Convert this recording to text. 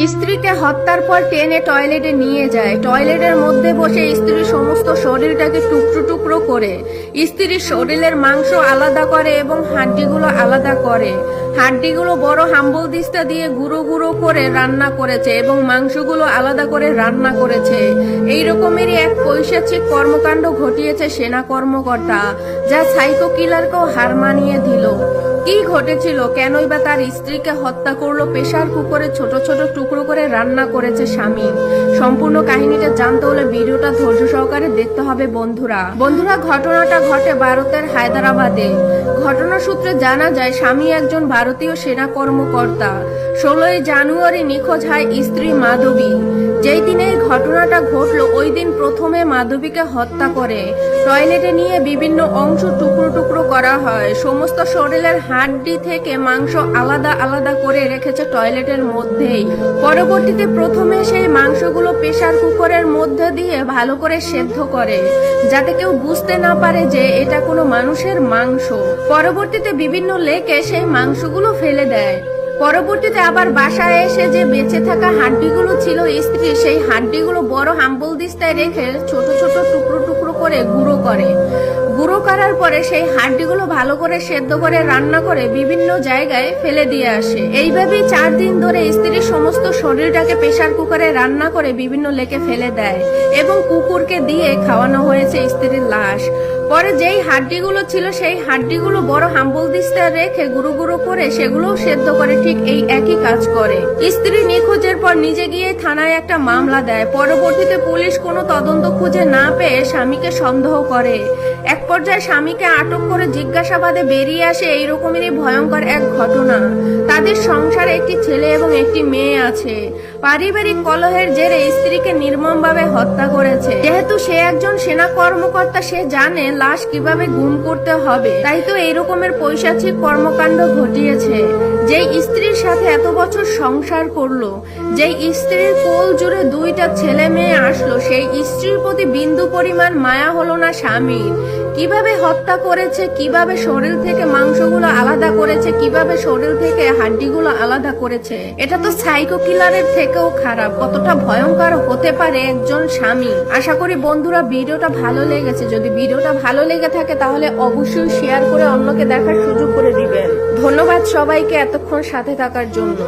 স্ত্রীকে হত্যার পর টেনে টয়লেটে নিয়ে যায়। টয়লেটের মধ্যে বসে স্ত্রীর সমস্ত শরীরটাকে টুকরো টুকরো করে স্ত্রীর শরীরের মাংস আলাদা করে এবং হাড্ডিগুলো আলাদা করে। হাড্ডিগুলো বড় হাম্বল দিস্তা দিয়ে গুঁড়ো গুঁড়ো করে রান্না করেছে এবং মাংসগুলো আলাদা করে রান্না করেছে। এই রকমেরই এক পৈশাচিক কর্মকাণ্ড ঘটিয়েছে সেনা কর্মকর্তা, যা সাইকো কিলারকেও হার মানিয়ে দিল। কি ঘটেছিল, কেনই বা তার স্ত্রীকে হত্যা করলো? প্রেসার কুকারে ছোট ছোট টুকরো করে রান্না করেছে স্বামী। সম্পূর্ণ কাহিনীটা জানতে হলে ভিডিওটা ধৈর্য সহকারে দেখতে হবে বন্ধুরা। ঘটনাটা ঘটে ভারতের হায়দ্রাবাদে। ঘটনা সূত্রে জানা যায় স্বামী একজন ভারতীয় সেনা কর্মকর্তা। 16ই জানুয়ারি নিখোঁজ হয় স্ত্রী মাধবী। যেই দিনে এই ঘটনাটা ঘটলো ওই দিন প্রথমে মাধবীকে হত্যা করে টয়লেটে নিয়ে বিভিন্ন অংশ টুকরো টুকরো করা হয়। সমস্ত শরীরের হাড্ডি থেকে মাংস আলাদা আলাদা করে রেখেছে টয়লেটের মধ্যেই। পরবর্তীতে প্রথমে সেই মাংসগুলো প্রেসার কুকারের মধ্যে দিয়ে ভালো করে সেদ্ধ করে, যাতে কেউ বুঝতে না পারে যে এটা কোনো মানুষের মাংস। পরবর্তীতে বিভিন্ন লেকে সেই মাংসগুলো ফেলে দেয়। পরবর্তীতে আবার বাসায় এসে যে বেঁচে থাকা হাড্ডিগুলো ছিল স্ত্রী, সেই হাড্ডিগুলো বড় হাম্বল দিস্তায় রেখে ছোট ছোট টুকরো টুকরো করে গুঁড়ো করে। গুঁড়ো করার পরে সেই হাড্ডিগুলো ভালো করে সেদ্ধ করে রান্না করে বিভিন্ন জায়গায় ফেলে দিয়ে আসে। এইভাবেই 4 দিন ধরে স্ত্রীর সমস্ত শরীরটাকে প্রেসার কুকারে রান্না করে বিভিন্ন লেকে ফেলে দেয় এবং কুকুরকে দিয়ে খাওয়ানো হয়েছে স্ত্রীর লাশ। পরে যেই হাড্ডিগুলো ছিল সেই হাড্ডিগুলো বড় হাম্বল দিস্তায় রেখে গুঁড়ো গুঁড়ো করে সেগুলোও সেদ্ধ করে ঠিক এই একই কাজ করে। স্ত্রী নিখোঁজের পর নিজে গিয়ে থানায় একটা মামলা দেয়। পরবর্তীতে পুলিশ কোনো তদন্ত খুঁজে না পেয়ে স্বামীকে সন্দেহ করে। এক পর্যায়ে স্বামীকে আটক করে জিজ্ঞাসাবাদে বেরিয়ে আসে এইরকমেরই ভয়ঙ্কর এক ঘটনা। তাদের সংসারে একটি ছেলে এবং একটি মেয়ে আছে। পারিবারিক কলহের জেরে স্ত্রীকে নির্মমভাবে হত্যা করেছে। যেহেতু সে একজন সেনা কর্মকর্তা, সে জানে লাশ কিভাবে গুম করতে হবে, তাই তো এইরকমের পৈশাচিক কর্মকাণ্ড ঘটিয়েছে। যেই স্ত্রীর সাথে এত বছর সংসার করলো, যেই স্ত্রীর কোল জুড়ে 2টা ছেলে মেয়ে আসলো, সেই স্ত্রীর প্রতি বিন্দু পরিমাণ মায়া হলো না স্বামীর। কিভাবে হত্যা করেছে, কিভাবে শরীর থেকে মাংসগুলো আলাদা করেছে, কিভাবে শরীর থেকে হাড্ডিগুলো আলাদা করেছে, এটা তো সাইকো কিলারের থেকেও খারাপ। কতটা ভয়ঙ্কর হতে পারে একজন স্বামী। আশা করি বন্ধুরা ভিডিওটা ভালো লেগেছে। যদি ভিডিওটা ভালো লেগে থাকে তাহলে অবশ্যই শেয়ার করে অন্যকে দেখার সুযোগ করে দিবেন। ধন্যবাদ সবাইকে এতক্ষণ সাথে থাকার জন্য।